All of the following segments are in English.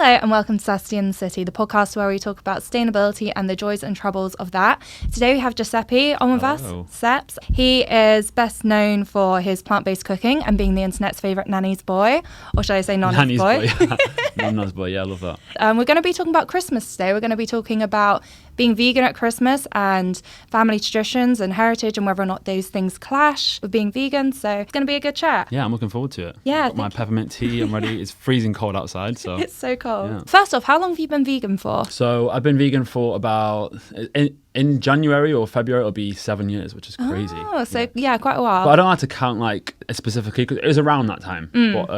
Hello and welcome to Susty in the City, the podcast where we talk about sustainability and the joys and troubles of that. Today we have Giuseppe on with us, Sepps. He is best known for his plant-based cooking and being the internet's favourite nanny's boy, or should I say Nonna's boy? Nonna's boy, yeah, I love that. We're going to be talking about Christmas today. We're going to be talking about being vegan at Christmas and family traditions and heritage and whether or not those things clash with being vegan. So it's going to be a good chat. Yeah, I'm looking forward to it. Yeah, I've got my peppermint tea. I'm ready. It's freezing cold outside, so it's so cold. Yeah. First off, how long have you been vegan for? So I've been vegan for about in January or February it'll be 7 years, which is crazy. Oh, so yeah, quite a while. But I don't have to count like specifically because it was around that time. But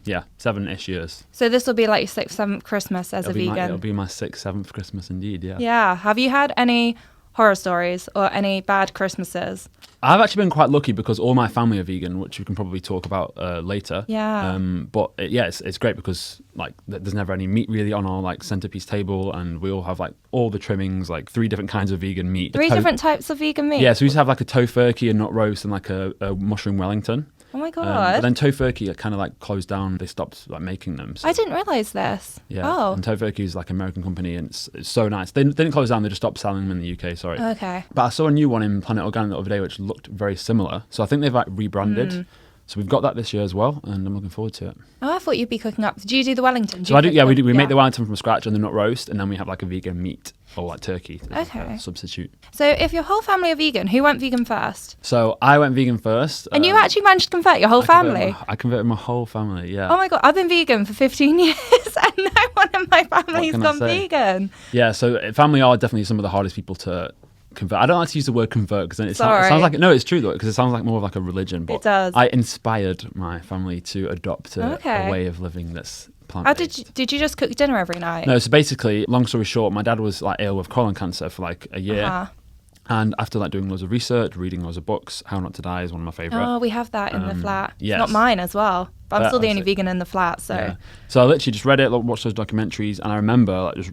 yeah, 7-ish years. So this will be like your 6th, 7th Christmas as a vegan. It'll be my 6th, 7th Christmas indeed. Yeah. Yeah. Have you had any horror stories or any bad Christmases? I've actually been quite lucky because all my family are vegan, which we can probably talk about later. Yeah. But it's great because like there's never any meat really on our like centerpiece table, and we all have like all the trimmings, like 3 different kinds of vegan meat. 3 different types of vegan meat? Yeah, so we used to have like a tofurkey, a nut roast, and like a mushroom Wellington. Oh my God. But then tofurkey kind of like closed down. They stopped like making them. So. I didn't realise this. Yeah. Oh. And tofurkey is like an American company, and it's so nice. They didn't close down. They just stopped selling them in the UK. Sorry. Okay. But I saw a new one in Planet Organic the other day, which looked very similar. So I think they've like rebranded. So we've got that this year as well, and I'm looking forward to it. Oh, I thought you'd be cooking up. Do you do the Wellington? So I do. Yeah, we do. We make the Wellington from scratch and the nut roast, and then we have like a vegan meat or like turkey as like a substitute. So if your whole family are vegan, who went vegan first? So I went vegan first. And you actually managed to convert your whole family? I converted my whole family, yeah. Oh my God, I've been vegan for 15 years and no one in my family's gone vegan. Yeah, so family are definitely some of the hardest people to convert. I don't like to use the word convert because it sounds like, no, it's true though, because it sounds like more of like a religion. But it does. I inspired my family to adopt a way of living that's plant-based. How did you just cook dinner every night? No, so basically, long story short, my dad was like ill with colon cancer for like a year. And after like doing loads of research, reading loads of books, How Not to Die is one of my favourite. Oh, we have that in the flat. Yes. It's not mine as well. But I'm still the only vegan in the flat, so. Yeah. So I literally just read it, watched those documentaries, and I remember like just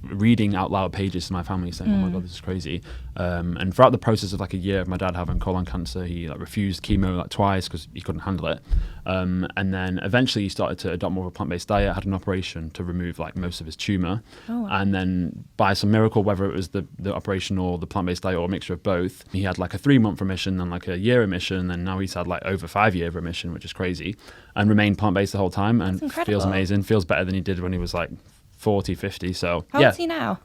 reading out loud pages to my family saying, "Oh my God, this is crazy." And throughout the process of like a year of my dad having colon cancer, he like refused chemo like twice because he couldn't handle it. And then eventually he started to adopt more of a plant-based diet. Had an operation to remove like most of his tumor. Oh, wow. And then by some miracle, whether it was the operation or the plant-based diet or a mixture of both, he had like a 3-month remission, then like a year remission, and now he's had like over 5-year remission, which is crazy. And remained plant-based the whole time, and feels amazing. Feels better than he did when he was like 40, 50. So how old is he now?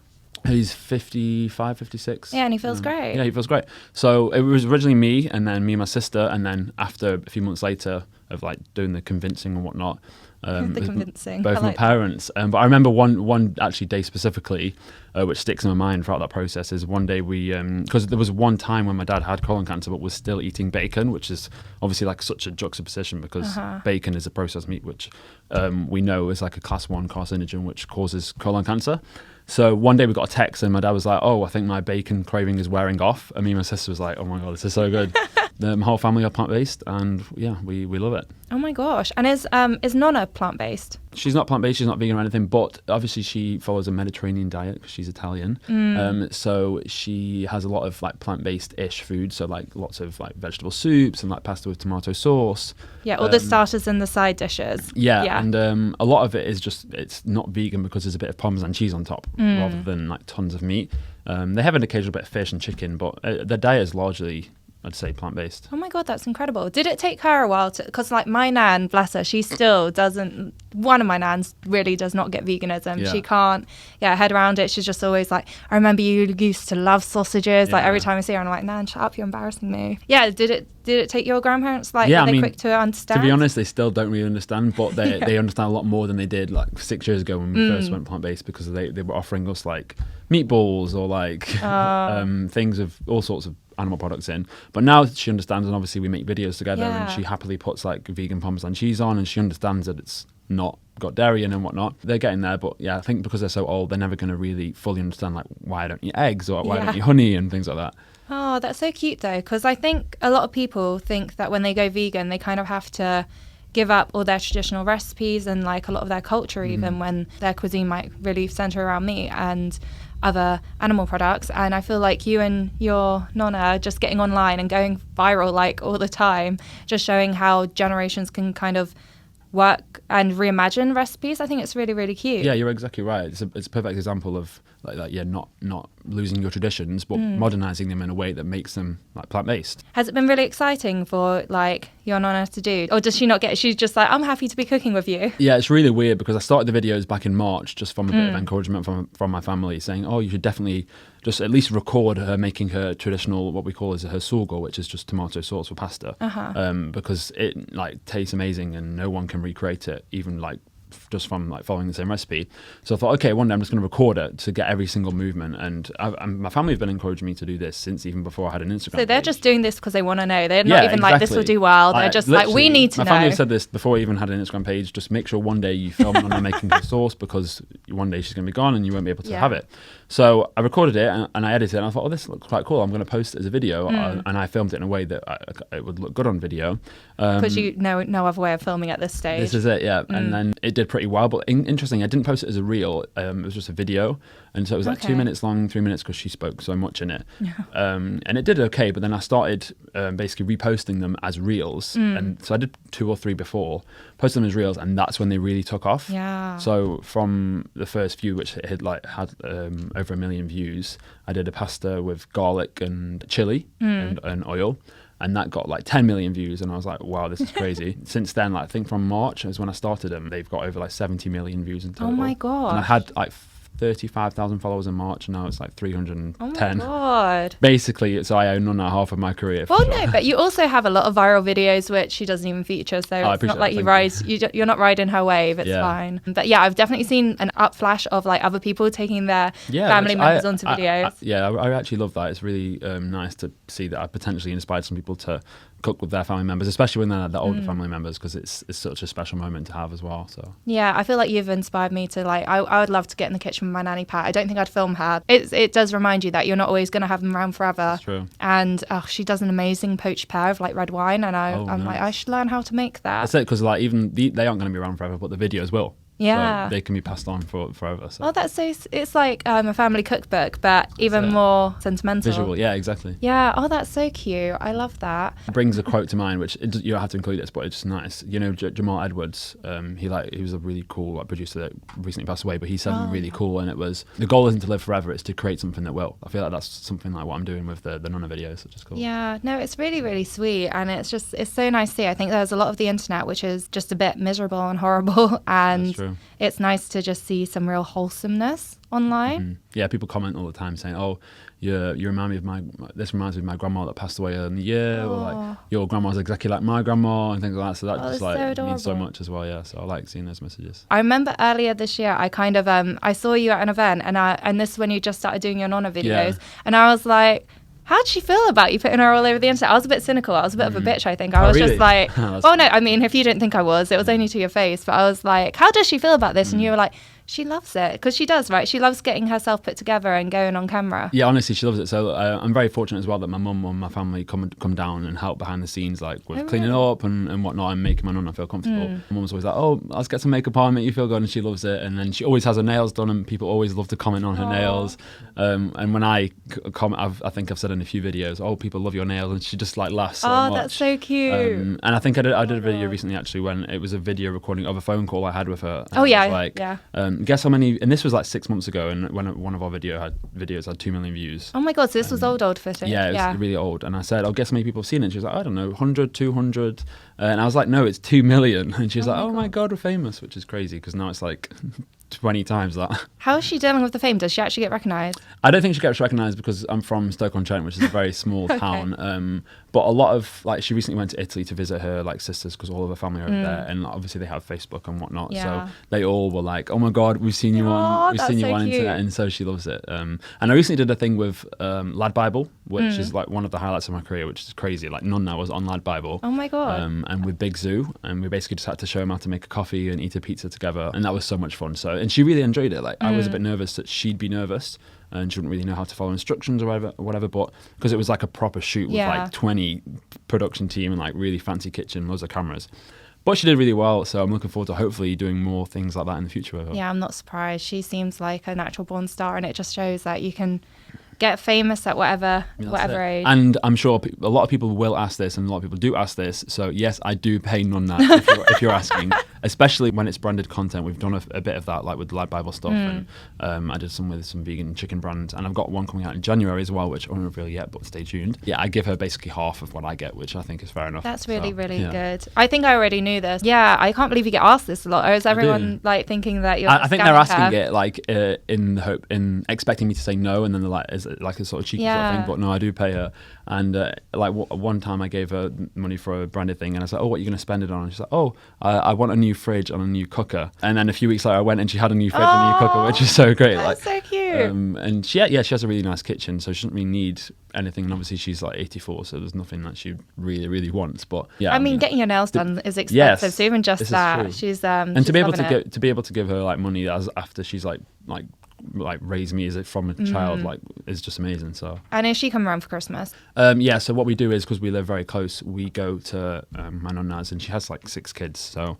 He's 55, 56. Yeah, and he feels great. Yeah, he feels great. So it was originally me, and then me and my sister, and then after a few months later of like doing the convincing and whatnot, the convincing. both my parents. But I remember one actually day specifically, which sticks in my mind throughout that process, is one day we, because there was one time when my dad had colon cancer but was still eating bacon, which is obviously like such a juxtaposition because bacon is a processed meat, which we know is like a class 1 carcinogen, which causes colon cancer. So one day we got a text and my dad was like, "Oh, I think my bacon craving is wearing off." And me and my sister was like, "Oh my God, this is so good." My whole family are plant-based, and yeah, we love it. Oh my gosh. And is Nonna plant-based? She's not plant-based, she's not vegan or anything, but obviously she follows a Mediterranean diet because she's Italian. So she has a lot of like plant-based-ish food, so like lots of like vegetable soups and like pasta with tomato sauce. Yeah, all the starters and the side dishes. Yeah. And a lot of it is just, it's not vegan because there's a bit of Parmesan cheese on top rather than like tons of meat. They have an occasional bit of fish and chicken, but their diet is largely, I'd say, plant-based. Oh my God, that's incredible. Did it take her a while to, because like my nan, bless her, she still doesn't, one of my nans really does not get veganism. She can't head around it. She's just always like, "I remember you used to love sausages." Like every time I see her, I'm like, "Nan, shut up, you're embarrassing me." Yeah, did it take your grandparents, like, were they quick to understand? To be honest, they still don't really understand, but they understand a lot more than they did like 6 years ago when we first went plant-based, because they were offering us like meatballs or like things of all sorts of animal products in. But now she understands, and obviously we make videos together and she happily puts like vegan Parmesan cheese on, and she understands that it's not got dairy in and whatnot. They're getting there, but yeah, I think because they're so old, they're never going to really fully understand like why I don't eat eggs or why I don't eat honey and things like that. Oh, that's so cute though, because I think a lot of people think that when they go vegan, they kind of have to give up all their traditional recipes and like a lot of their culture, even when their cuisine might really center around meat and other animal products. And I feel like you and your Nonna are just getting online and going viral like all the time, just showing how generations can kind of work and reimagine recipes. I think it's really, really cute. Yeah, you're exactly right. It's a perfect example of not losing your traditions, but modernizing them in a way that makes them like plant-based. Has it been really exciting for like your Nonna to do, or does she not get? She's just like, I'm happy to be cooking with you. Yeah, it's really weird because I started the videos back in March just from a bit of encouragement from my family, saying, oh, you should definitely just at least record her making her traditional, what we call is her sugo, which is just tomato sauce for pasta, because it like tastes amazing and no one can recreate it, even like just from like following the same recipe. So I thought, okay, one day I'm just going to record it to get every single movement. And my family have been encouraging me to do this since even before I had an Instagram So they're page. just doing this because they want to know. They're not even like, this will do well. They're just like, we need to know. My family have said this before I even had an Instagram page, just make sure one day you film Nonna making the sauce, because one day she's going to be gone and you won't be able to have it. So I recorded it and I edited it, and I thought, oh, this looks quite cool. I'm going to post it as a video. And I filmed it in a way that it would look good on video. Because you know no other way of filming at this stage. This is it, yeah. And then it did pretty well. But interesting, I didn't post it as a reel. It was just a video. And so it was like 2 minutes long, 3 minutes, because she spoke so much in it. And it did okay. But then I started basically reposting them as reels. And so I did 2 or 3 before, posted them as reels. And that's when they really took off. Yeah. So from the first few, which had over 1 million views, I did a pasta with garlic and chili and oil. And that got like 10 million views, and I was like, wow, this is crazy. Since then, like, I think from March is when I started them, they've got over like 70 million views in total. Oh my god! And I had like 35,000 followers in March, and now it's like 310. Oh my god! Basically, so I own Nonna half of my career. Well, no, but you also have a lot of viral videos which she doesn't even feature, so it's not like you're not riding her wave. It's fine. But yeah, I've definitely seen an upflash of like other people taking their family members onto videos. I actually love that. It's really nice to see that I potentially inspired some people to cook with their family members, especially when they're the older family members, because it's such a special moment to have as well. So yeah, I feel like you've inspired me to like, I would love to get in the kitchen with my nanny Pat. I don't think I'd film her. It does remind you that you're not always going to have them around forever. That's true. And she does an amazing poached pear of like red wine, and I'm like, I should learn how to make that. That's it, because like even they aren't going to be around forever, but the videos will. Yeah, so they can be passed on forever. So. Oh, that's so. It's like a family cookbook, but even more sentimental. Visual, yeah, exactly. Yeah. Oh, that's so cute. I love that. It brings a quote to mind, which you don't have to include this, but it's just nice. You know, Jamal Edwards. He was a really cool producer that recently passed away, but he said something really cool, and it was, the goal isn't to live forever; it's to create something that will. I feel like that's something like what I'm doing with the Nonna videos, which is cool. Yeah. No, it's really, really sweet, and it's so nice to see. I think there's a lot of the internet which is just a bit miserable and horrible, and it's nice to just see some real wholesomeness online. Yeah, people comment all the time saying, "Oh, you remind me of this reminds me of my grandma that passed away in the year," or like, "Your grandma's exactly like my grandma," and things like that. So that just like means so much as well. Yeah, so I like seeing those messages. I remember earlier this year, I kind of I saw you at an event, and this is when you just started doing your Nonna videos, and I was like, how'd she feel about you putting her all over the internet? I was a bit cynical. I was a bit of a bitch, I think. I was just like, oh no, I mean, if you didn't think I was, it was only to your face. But I was like, how does she feel about this? And you were like, she loves it, because she does, right? She loves getting herself put together and going on camera. Yeah, honestly, she loves it. So I'm very fortunate as well that my mum and my family come down and help behind the scenes, like with cleaning up and whatnot, and making my Nonna feel comfortable. My mum's always like, oh, let's get some makeup on, make you feel good, and she loves it. And then she always has her nails done, and people always love to comment on her nails. And when I comment, I think I've said in a few videos, oh, people love your nails, and she just like laughs so much. Oh, that's so cute. And I think I did a video recently, actually, when it was a video recording of a phone call I had with her. Oh yeah, like, guess how many? And this was like 6 months ago, and when one of our videos had 2 million views. Oh my god, so this was old footage. Yeah, it was really old. And I said, oh, guess how many people have seen it? And she was like, I don't know, 100, 200. And I was like, no, it's 2 million. And she was like, oh my god, we're famous, which is crazy, because now it's like 20 times that. How is she dealing with the fame? Does she actually get recognised? I don't think she gets recognised because I'm from Stoke-on-Trent, which is a very small town. But a lot of, like, she recently went to Italy to visit her like sisters, because all of her family are over there, and obviously they have Facebook and whatnot. So they all were like, oh my god, we've seen you on internet, and so she loves it. And I recently did a thing with Lad Bible, which is like one of the highlights of my career, which is crazy. Like, Nonna was on Lad Bible. Oh my god. And with Big Zoo, and we basically just had to show him how to make a coffee and eat a pizza together, and that was so much fun. So, and she really enjoyed it. Like, I was a bit nervous that she'd be nervous and she wouldn't really know how to follow instructions or whatever, but because it was like a proper shoot with like 20 production team and like really fancy kitchen, loads of cameras. But she did really well, so I'm looking forward to hopefully doing more things like that in the future with her. Yeah, I'm not surprised. She seems like a natural born star, and it just shows that you can get famous at whatever age. And I'm sure a lot of people will ask this, and a lot of people do ask this. So yes, I do pay Nonna if you're asking, especially when it's branded content. We've done a bit of that, like with the Light Bible stuff, and I did some with some vegan chicken brands, and I've got one coming out in January as well, which I won't reveal yet, but stay tuned. Yeah, I give her basically half of what I get, which I think is fair enough. That's really good. I think I already knew this. Yeah, I can't believe you get asked this a lot. Or is everyone like thinking that you're? I think they're asking it like in expecting me to say no, and then they're like, is it like a sort of cheeky sort of thing? But no, I do pay her. And like one time I gave her money for a branded thing, and I was like, oh, what are you going to spend it on? And she's like, oh, I want a new fridge and a new cooker. And then a few weeks later I went and she had a new fridge and a new cooker, which is so great. That's so cute. And she has a really nice kitchen, so she doesn't really need anything. And obviously she's like 84, so there's nothing that she really, really wants. But yeah, I mean, getting your nails done is expensive. So even just that, she's and to be able to give her like money as after she's like raised me as from a child, like, is just amazing. So, and is she coming around for Christmas? So what we do is, because we live very close, we go to my nonna's, and she has like 6 kids, so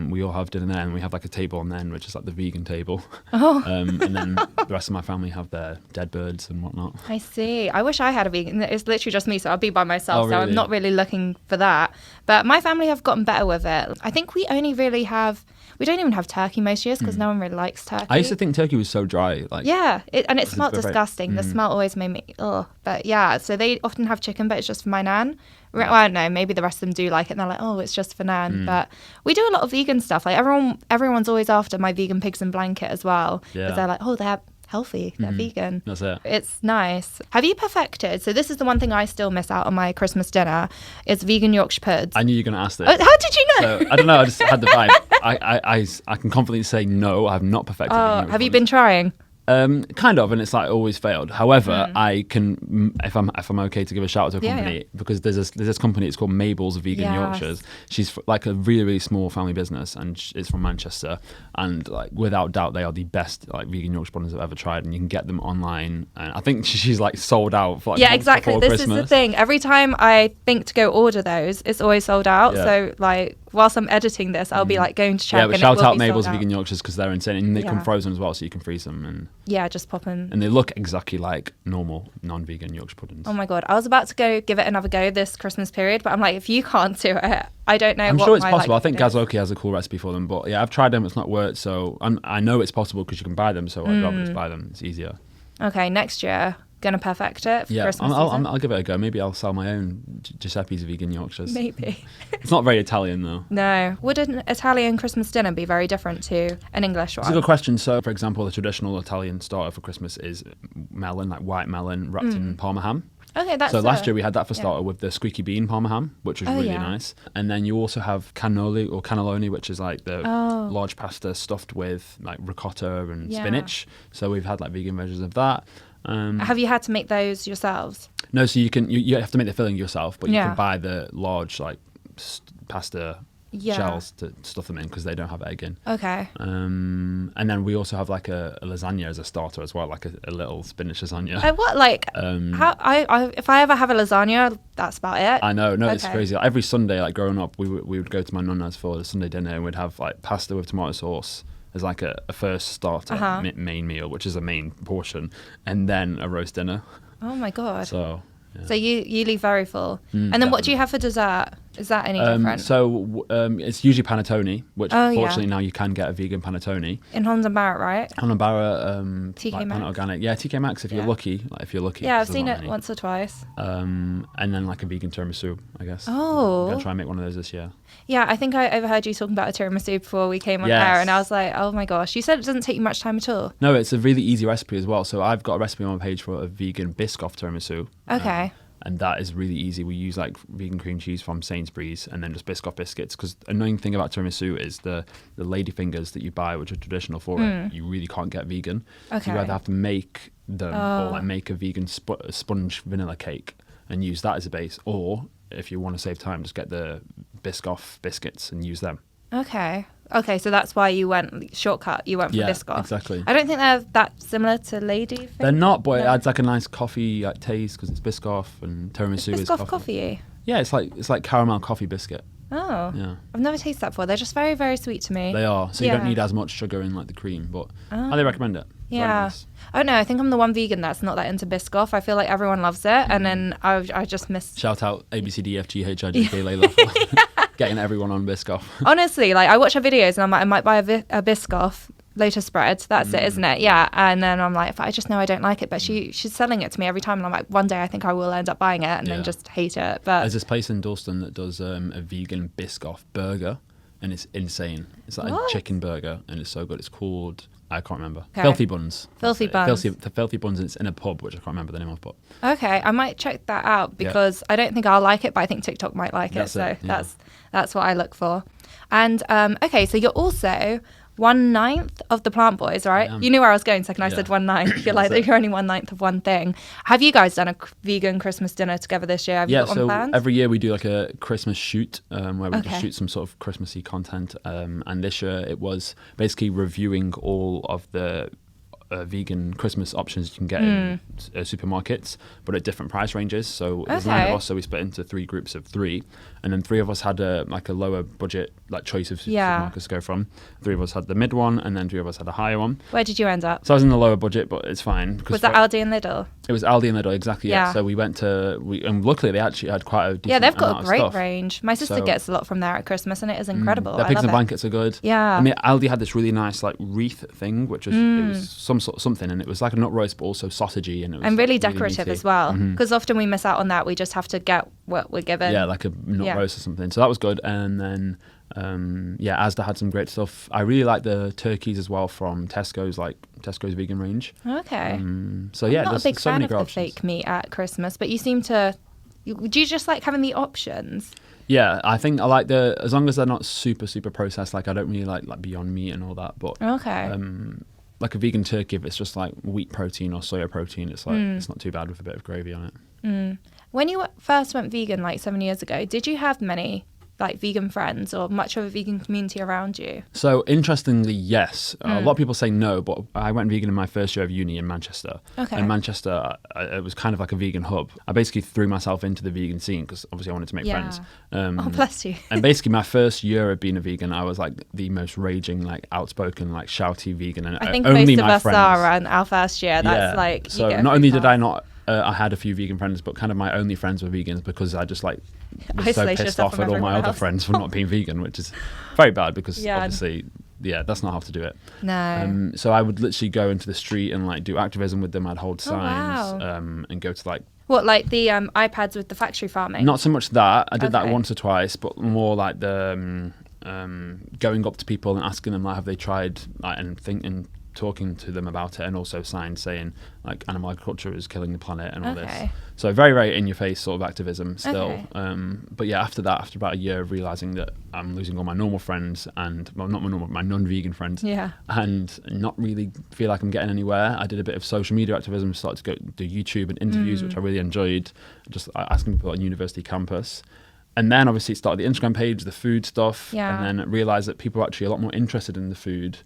we all have dinner there, and we have like a table on the end, which is like the vegan table. And then the rest of my family have their dead birds and whatnot. I see. I wish I had a vegan. It's literally just me, so I'll be by myself. So I'm not really looking for that, but my family have gotten better with it. I think we only really have. We don't even have turkey most years because no one really likes turkey. I used to think turkey was so dry. Like, it smelled disgusting. The smell always made me, But yeah, so they often have chicken, but it's just for my nan. Well, I don't know, maybe the rest of them do like it, and they're like, oh, it's just for nan. But we do a lot of vegan stuff. Like everyone's always after my vegan pigs in blanket as well. Because they're like, oh, they're healthy, they're vegan. That's it. It's nice. Have you perfected? So this is the one thing I still miss out on my Christmas dinner. It's vegan Yorkshire puds. I knew you were going to ask this. How did you know? So, I don't know. I just had the vibe. I can confidently say no. I have not perfected. Have you been trying? Kind of, and it's like always failed. However, I can, if I'm okay to give a shout out to a company, because there's this company. It's called Mabel's Vegan Yorkshires. She's like a really, really small family business, and it's from Manchester. And like without doubt, they are the best like vegan Yorkshire puddings I've ever tried. And you can get them online. And I think she's like sold out for like exactly. This Christmas. Is the thing. Every time I think to go order those, it's always sold out. So like, whilst I'm editing this, I'll be like going to check. Yeah, but shout out Mabel's Vegan Yorkshires, because they're insane, and they come frozen as well, so you can freeze them. And just pop in. And they look exactly like normal non-vegan Yorkshire puddings. Oh my god, I was about to go give it another go this Christmas period, but I'm like, if you can't do it, I don't know. I'm sure it's possible. I think lowkey has a cool recipe for them, but yeah, I've tried them. It's not worked, so I know it's possible because you can buy them. So I'd rather just buy them. It's easier. Okay, next year. Gonna perfect it for Christmas season? I'll give it a go. Maybe I'll sell my own Giuseppe's vegan Yorkshires. Maybe. It's not very Italian though. No. Would an Italian Christmas dinner be very different to an English one? It's a good question. So, for example, the traditional Italian starter for Christmas is melon, like white melon wrapped in Parma ham. Okay, that's so last year we had that for starter with the squeaky bean Parma ham, which was really nice. And then you also have cannelloni, which is like the large pasta stuffed with like ricotta and spinach. So we've had like vegan versions of that. Have you had to make those yourselves? No, so you have to make the filling yourself, but you can buy the large like pasta shells to stuff them in because they don't have egg in. Okay. And then we also have like a lasagna as a starter as well, like a little spinach lasagna. If I ever have a lasagna, that's about it. I know, it's crazy. Like, every Sunday, like growing up, we would go to my nonna's for the Sunday dinner, and we'd have like pasta with tomato sauce as like a first starter main meal, which is a main portion, and then a roast dinner. Oh my god! So you leave very full. And then what do you have for dessert? Is that any different? So it's usually panettone, which fortunately now you can get a vegan panettone in Holland and Barrett, right? Holland and Barrett, TK like Maxx. organic, TK Maxx if you're lucky. Yeah, I've seen it once or twice. And then like a vegan tiramisu, I guess. Oh, I'm gonna try and make one of those this year. Yeah, I think I overheard you talking about a tiramisu before we came on air, and I was like, oh my gosh. You said it doesn't take you much time at all. No, it's a really easy recipe as well. So I've got a recipe on my page for a vegan Biscoff tiramisu. Okay. And that is really easy. We use like vegan cream cheese from Sainsbury's and then just Biscoff biscuits. Because annoying thing about tiramisu is the lady fingers that you buy, which are traditional for it, you really can't get vegan. Okay. So you either have to make them or like make a vegan sponge vanilla cake and use that as a base. Or if you want to save time, just get the Biscoff biscuits and use them. Okay, so that's why you went shortcut. You went for Biscoff. Exactly. I don't think they're that similar to Lady. They're not, but it adds like a nice coffee taste because it's Biscoff, and tiramisu is Biscoff coffee. Yeah, it's like caramel coffee biscuit. Oh, Yeah. I've never tasted that before. They're just very, very sweet to me. They are. So you Yeah. don't need as much sugar in like the cream, but I highly recommend it. It's very Yeah. nice. Oh no, I think I'm the one vegan that's not that into Biscoff. I feel like everyone loves it, and then I just miss. Shout out ABCDFGHIJK Layla for getting everyone on Biscoff. Honestly, like I watch her videos and I'm like, I might buy a Biscoff Lotus spread. That's it, isn't it? Yeah. And then I'm like, I just know I don't like it, but she's selling it to me every time, and I'm like, one day I think I will end up buying it and then just hate it. But there's this place in Dalston that does a vegan Biscoff burger, and it's insane. It's like a chicken burger, and it's so good. It's called, I can't remember. Okay. Filthy Buns. Filthy Buns. The Filthy Buns. It's in a pub, which I can't remember the name of, but okay, I might check that out because I don't think I'll like it, but I think TikTok might like it. So that's what I look for. And okay, so you're also 1/9 of the Plantboiis, right? You knew where I was going, second I said 1/9. You're like, you're only 1/9 of one thing. Have you guys done a vegan Christmas dinner together this year? Have you got one planned? Every year we do like a Christmas shoot where we just shoot some sort of Christmassy content. And this year it was basically reviewing all of the vegan Christmas options you can get in supermarkets, but at different price ranges. So there's 9 of us, so we split into 3 groups of 3, and then 3 of us had a lower budget choice of supermarkets to go from. 3 of us had the mid one, and then 3 of us had a higher one. Where did you end up? So I was in the lower budget, but it's fine. Was that Aldi and Lidl? It was Aldi and Lidl, exactly. Yeah. So we went and luckily they actually had quite a decent they've got a great stuff. range. My sister gets a lot from there at Christmas, and it is incredible. Their pigs and blankets are good. Yeah. I mean, Aldi had this really nice like wreath thing, which was it was some sort of something, and it was like a nut roast, but also sausagey, and it was really decorative as well. Because often we miss out on that. We just have to get what we're given. Yeah, like a nut roast or something. So that was good. And then Asda had some great stuff. I really like the turkeys as well from Tesco's vegan range. Okay. So yeah, I'm not there's a big so fan many of great the options. fake meat at Christmas, but you seem to. Do you just like having the options? Yeah, I think I like as long as they're not super super processed. Like I don't really like Beyond Meat and all that. But like a vegan turkey, if it's just like wheat protein or soya protein, it's like it's not too bad with a bit of gravy on it. When you first went vegan like 7 years ago, did you have many like vegan friends or much of a vegan community around you? So interestingly, yes. A lot of people say no, but I went vegan in my first year of uni in Manchester. Okay. And Manchester, it was kind of like a vegan hub. I basically threw myself into the vegan scene because obviously I wanted to make friends. Oh, bless you. And basically my first year of being a vegan, I was like the most raging, like outspoken, like shouty vegan. And I think only most of my us friends, are on our first year. That's like, so not only did I not I had a few vegan friends, but kind of my only friends were vegans because I just like was so pissed off at all my other friends for not being vegan, which is very bad because obviously, that's not how to do it. No. So I would literally go into the street and like do activism with them. I'd hold signs and go to like. What, like the iPads with the factory farming? Not so much that. I did that once or twice, but more like the going up to people and asking them like, have they tried like, and talking to them about it, and also signs saying like animal agriculture is killing the planet and all this. So very, very in your face sort of activism still. But yeah, after about a year of realizing that I'm losing all my normal friends and not my normal, my non-vegan friends, and not really feel like I'm getting anywhere, I did a bit of social media activism, started to go do YouTube and interviews, which I really enjoyed, just asking people on university campus. And then obviously started the Instagram page, the food stuff, and then realized that people are actually a lot more interested in the food.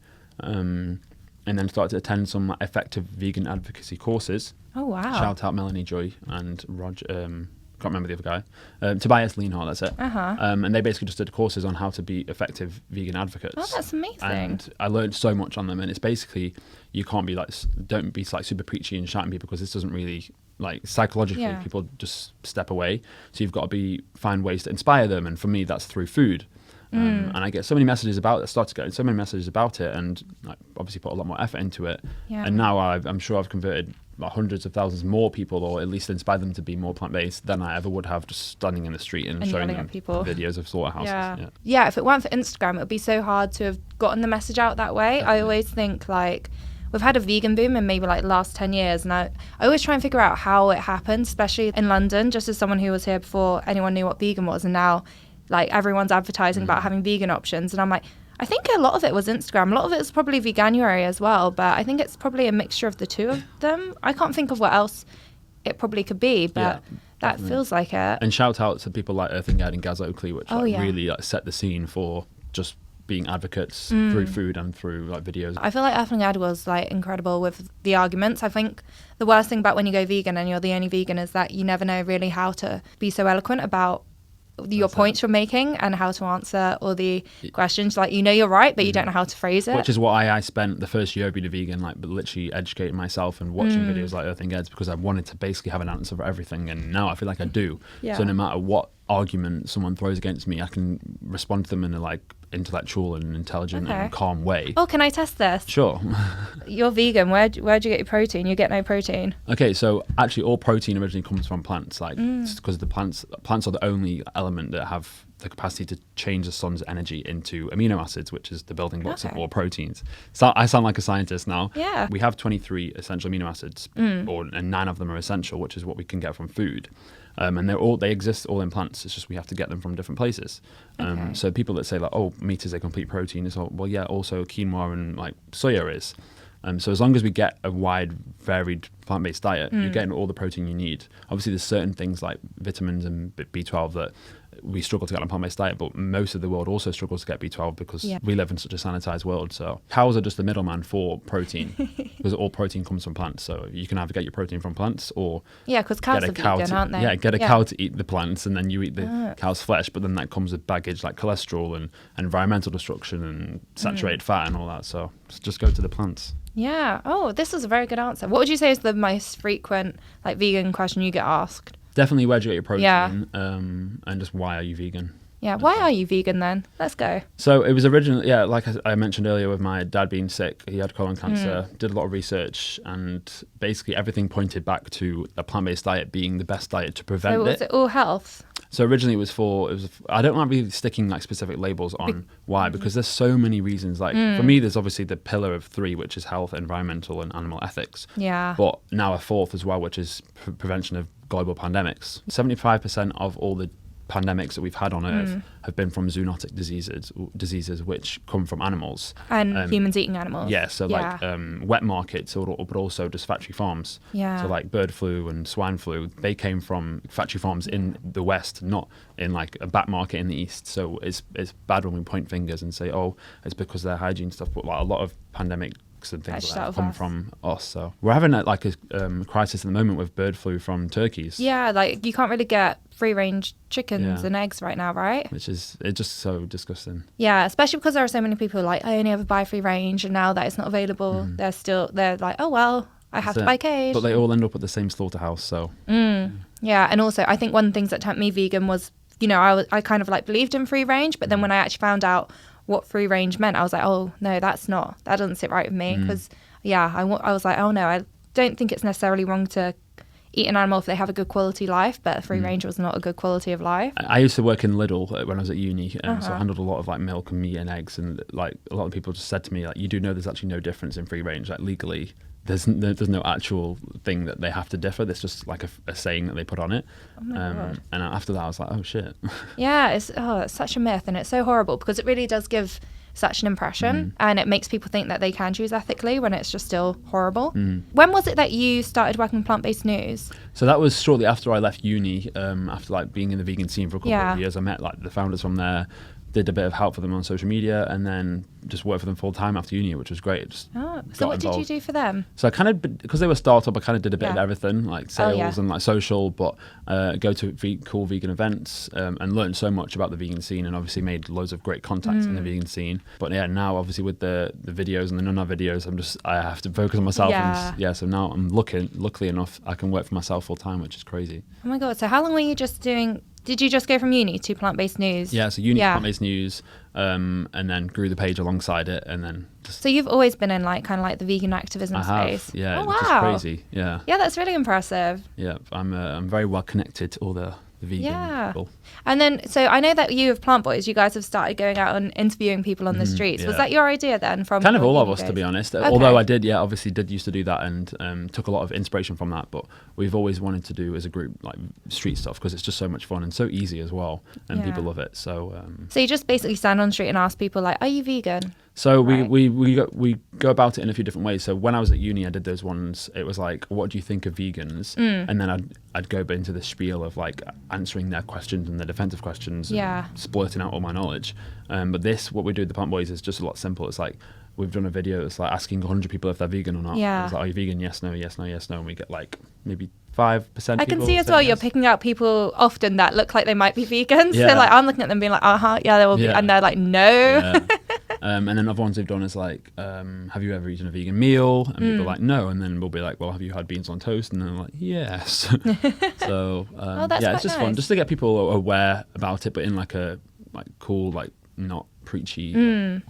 And then started to attend some effective vegan advocacy courses. Oh, wow. Shout out Melanie Joy and Roger, can't remember the other guy. Tobias Leanhart, that's it. And they basically just did courses on how to be effective vegan advocates. Oh, that's amazing. And I learned so much on them. And it's basically, you can't be like, don't be like super preachy and shouting people because this doesn't really, like psychologically, people just step away. So you've got to find ways to inspire them. And for me, that's through food. And I get so many messages about it, started getting so many messages about it, and I obviously put a lot more effort into it. And now I'm sure I've converted hundreds of thousands more people, or at least inspired them to be more plant-based than I ever would have just standing in the street and showing them people videos of slaughterhouses. Yeah, if it weren't for Instagram, it would be so hard to have gotten the message out that way. Definitely. I always think like we've had a vegan boom in maybe like the last 10 years, and I always try and figure out how it happened, especially in London, just as someone who was here before anyone knew what vegan was, and now like everyone's advertising about having vegan options, and I'm like, I think a lot of it was Instagram. A lot of it was probably Veganuary as well, but I think it's probably a mixture of the two of them. I can't think of what else it probably could be, but that feels like it. And shout out to people like Earth and Guide and Gaz Oakley, which really set the scene for just being advocates through food and through like videos. I feel like Earth and Guide was like incredible with the arguments. I think the worst thing about when you go vegan and you're the only vegan is that you never know really how to be so eloquent about your points you're making and how to answer all the questions. Like, you know you're right, but you don't know how to phrase it. Which is why I spent the first year being a vegan, like literally educating myself and watching videos like Earthing Eggs, because I wanted to basically have an answer for everything. And now I feel like I do. So no matter what argument someone throws against me, I can respond to them in a like intellectual and intelligent and calm way. Oh, can I test this? Sure. You're vegan. Where'd you get your protein? You get no protein. Okay, so actually all protein originally comes from plants, like because the plants are the only element that have the capacity to change the sun's energy into amino acids, which is the building blocks of all proteins. So I sound like a scientist now. Yeah. We have 23 essential amino acids, and 9 of them are essential, which is what we can get from food. And they exist all in plants. It's just we have to get them from different places. So people that say like, oh, meat is a complete protein, is all, well, yeah, also quinoa and like soya is. So as long as we get a wide, varied plant-based diet, you're getting all the protein you need. Obviously, there's certain things like vitamins and B12 that we struggle to get on a plant-based diet, but most of the world also struggles to get B12 because we live in such a sanitized world. So cows are just the middleman for protein because all protein comes from plants. So you can either get your protein from plants or because cows are vegan, aren't they? Yeah, get a cow to eat the plants and then you eat the cow's flesh, but then that comes with baggage like cholesterol and environmental destruction and saturated fat and all that. So just go to the plants. Yeah. Oh, this is a very good answer. What would you say is the most frequent like vegan question you get asked? Definitely where do you get your protein, and just why are you vegan? Yeah, why are you vegan then? Let's go. So it was originally, like I mentioned earlier with my dad being sick, he had colon cancer, did a lot of research, and basically everything pointed back to a plant-based diet being the best diet to prevent it. So was it all health? So originally it was I don't like really sticking like specific labels on why, because there's so many reasons. Like for me, there's obviously the pillar of 3, which is health, environmental and animal ethics. Yeah. But now a 4th as well, which is prevention of global pandemics. 75% of all the pandemics that we've had on Earth have been from zoonotic diseases which come from animals. And humans eating animals. Yeah, so like wet markets, but also just factory farms. Yeah. So like bird flu and swine flu, they came from factory farms in the West, not in like a back market in the East. So it's bad when we point fingers and say, oh, it's because their hygiene stuff, but like a lot of pandemics and things like that come from us. So we're having a crisis at the moment with bird flu from turkeys. Yeah, like you can't really get free range chickens and eggs right now, right? It's just so disgusting. Yeah, especially because there are so many people like, I only ever buy free range, and now that it's not available, they're like, oh well, I have to buy cage. But they all end up at the same slaughterhouse. So yeah, and also I think one of the things that turned me vegan was, I kind of like believed in free range, but then when I actually found out what free range meant, I was like, oh no, that doesn't sit right with me, because I was like, oh no, I don't think it's necessarily wrong to eat an animal if they have a good quality life, but free range was not a good quality of life. I used to work in Lidl when I was at uni, so I handled a lot of like milk and meat and eggs, and like a lot of people just said to me like, you do know there's actually no difference in free range, like legally there's no actual thing that they have to differ. There's just like a saying that they put on it. And after that I was like, oh shit. Yeah, it's such a myth, and it's so horrible because it really does give such an impression, and it makes people think that they can choose ethically when it's just still horrible. When was it that you started working plant-based news? So that was shortly after I left uni, after like being in the vegan scene for a couple of years. I met like the founders from there, did a bit of help for them on social media, and then just worked for them full time after uni, which was great. So what did you do for them? So I kind of, because they were a startup, I kind of did a bit of everything, like sales and like social, but go to cool vegan events and learned so much about the vegan scene, and obviously made loads of great contacts in the vegan scene. But yeah, now obviously with the videos and the Nonna videos, I have to focus on myself. So now I'm luckily enough, I can work for myself full time, which is crazy. Oh my God. So how long were you just doing? Did you just go from uni to plant-based news? Yeah, so uni plant-based news, and then grew the page alongside it, and then just... So you've always been in like kind of like the vegan activism space? Yeah. Oh, wow. Which is crazy, yeah. Yeah, that's really impressive. Yeah, I'm very well connected to all the vegan people. And then, so I know that you with plantboiis, you guys have started going out and interviewing people on the streets. Was that your idea then? From kind of all of us, to be honest. Okay. Although I did, used to do that, and took a lot of inspiration from that. But we've always wanted to do as a group like street stuff because it's just so much fun and so easy as well, and people love it. So you just basically stand on the street and ask people like, "Are you vegan?" So we go about it in a few different ways. So when I was at uni, I did those ones. It was like, what do you think of vegans? And then I'd go into the spiel of like answering their questions and their defensive questions, and splurting out all my knowledge. But what we do with the plantboiis is just a lot simple. It's like, we've done a video that's like asking 100 people if they're vegan or not. It's like, are you vegan? Yes, no, yes, no, yes, no. And we get like maybe 5%. I can see as well you're picking out people often that look like they might be vegans. Yeah. So like I'm looking at them being like, yeah, they will be, and they're like, no. Yeah. And then other ones we've done is like, have you ever eaten a vegan meal? And people are like, no. And then we'll be like, well, have you had beans on toast? And then they're like, yes. So it's just fun just to get people aware about it, but in like a cool, like not preachy